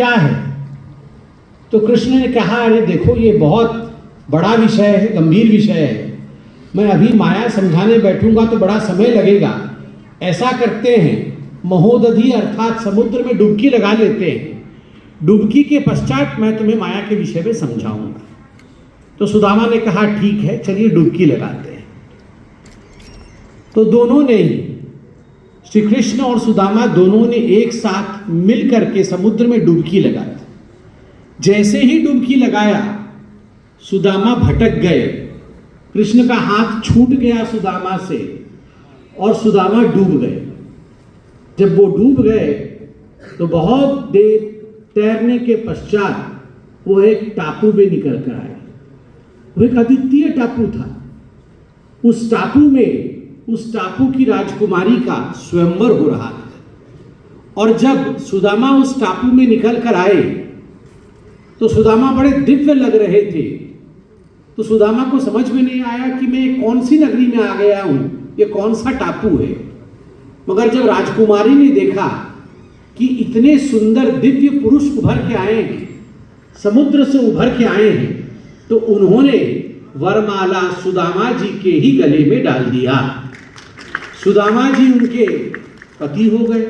क्या है? तो कृष्ण ने कहा, अरे देखो ये बहुत बड़ा विषय है, गंभीर विषय है, मैं अभी माया समझाने बैठूंगा तो बड़ा समय लगेगा। ऐसा करते हैं, महोदधि अर्थात समुद्र में डुबकी लगा लेते हैं, डुबकी के पश्चात मैं तुम्हें माया के विषय में समझाऊंगा। तो सुदामा ने कहा ठीक है, चलिए डुबकी लगाते हैं। तो दोनों ने ही, श्री कृष्ण और सुदामा दोनों ने एक साथ मिल करके समुद्र में डुबकी लगाई। जैसे ही डुबकी लगाया सुदामा भटक गए, कृष्ण का हाथ छूट गया सुदामा से और सुदामा डूब गए। जब वो डूब गए तो बहुत देर तैरने के पश्चात वो एक टापू में निकल कर आए। वो एक अद्वितीय टापू था। उस टापू में उस टापू की राजकुमारी का स्वयंवर हो रहा था। और जब सुदामा उस टापू में निकल कर आए तो सुदामा बड़े दिव्य लग रहे थे। तो सुदामा को समझ में नहीं आया कि मैं कौन सी नगरी में आ गया हूं, ये कौन सा टापू है। मगर जब राजकुमारी ने देखा कि इतने सुंदर दिव्य पुरुष उभर के आए हैं, समुद्र से उभर के आए हैं, तो उन्होंने वरमाला सुदामा जी के ही गले में डाल दिया। सुदामा जी उनके पति हो गए,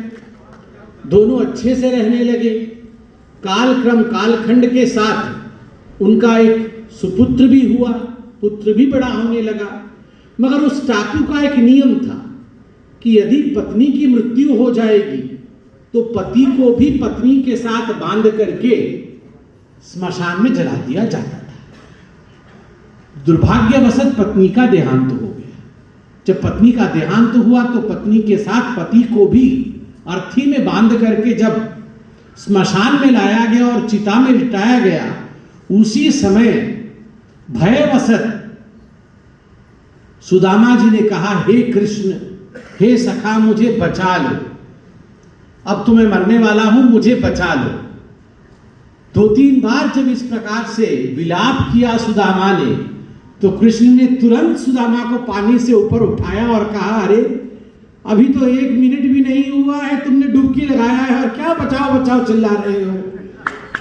दोनों अच्छे से रहने लगे। कालक्रम कालखंड के साथ उनका एक सुपुत्र भी हुआ, पुत्र भी बड़ा होने लगा। मगर उस टापू का एक नियम था कि यदि पत्नी की मृत्यु हो जाएगी तो पति को भी पत्नी के साथ बांध करके स्मशान में जला दिया जाता था। दुर्भाग्यवशत पत्नी का देहांत हो गया। जब पत्नी का देहांत हुआ तो पत्नी के साथ पति को भी अर्थी में बांध करके जब स्मशान में लाया गया और चिता में लिटाया गया, उसी समय भयवशत सुदामा जी ने कहा, हे कृष्ण, हे सखा, मुझे बचा लो, अब तो मैं मरने वाला हूं, मुझे बचा लो। 2-3 बार जब इस प्रकार से विलाप किया सुदामा ने, तो कृष्ण ने तुरंत सुदामा को पानी से ऊपर उठाया और कहा, अरे अभी तो 1 मिनट भी नहीं हुआ है, तुमने डुबकी लगाया है और क्या बचाओ बचाओ चिल्ला रहे हो।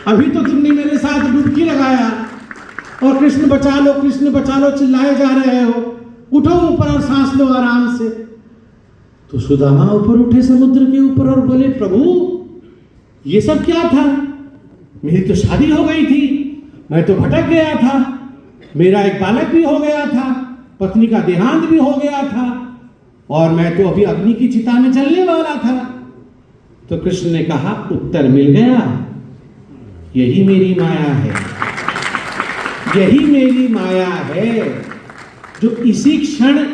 अभी तो तुमने मेरे साथ डुबकी लगाया और कृष्ण बचा लो चिल्लाए जा रहे हो। उठो ऊपर और सांस लो आराम से। तो सुदामा ऊपर उठे समुद्र के ऊपर और बोले, प्रभु ये सब क्या था? मेरी तो शादी हो गई थी, मैं तो भटक गया था, मेरा एक बालक भी हो गया था, पत्नी का देहांत भी हो गया था और मैं तो अभी अग्नि की चिता में जलने वाला था। तो कृष्ण ने कहा, उत्तर मिल गया, यही मेरी माया है, यही मेरी माया है, जो इसी क्षण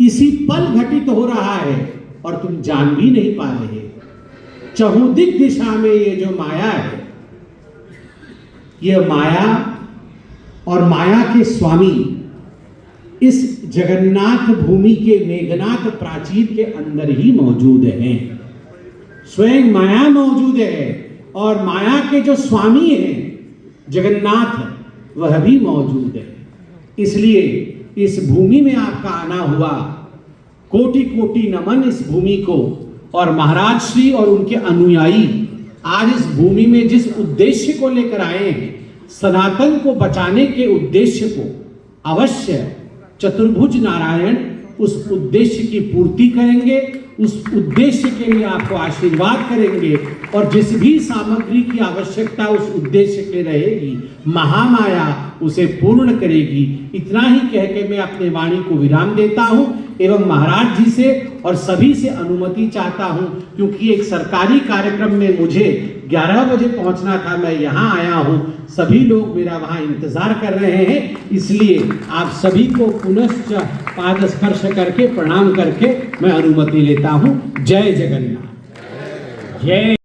इसी पल घटित हो रहा है और तुम जान भी नहीं पा रहे। चहुदिक दिशा में ये जो माया है, ये माया और माया के स्वामी इस जगन्नाथ भूमि के मेघनाथ प्राचीर के अंदर ही मौजूद हैं। स्वयं माया मौजूद है और माया के जो स्वामी हैं जगन्नाथ, वह भी मौजूद है। इसलिए इस भूमि में आपका आना हुआ, कोटि कोटि नमन इस भूमि को। और महाराज श्री और उनके अनुयायी आज इस भूमि में जिस उद्देश्य को लेकर आए हैं, सनातन को बचाने के उद्देश्य को, अवश्य चतुर्भुज नारायण उस उद्देश्य की पूर्ति करेंगे, उस उद्देश्य के लिए आपको आशीर्वाद करेंगे। और जिस भी सामग्री की आवश्यकता उस उद्देश्य के रहेगी, महामाया उसे पूर्ण करेगी। इतना ही कह के मैं अपने वाणी को विराम देता हूं एवं महाराज जी से और सभी से अनुमति चाहता हूं, क्योंकि एक सरकारी कार्यक्रम में मुझे 11 बजे पहुंचना था, मैं यहां आया हूं, सभी लोग मेरा वहां इंतजार कर रहे हैं। इसलिए आप सभी को पुनश्च पाद स्पर्श करके प्रणाम करके मैं अनुमति लेता हूं। जय जगन्नाथ। जय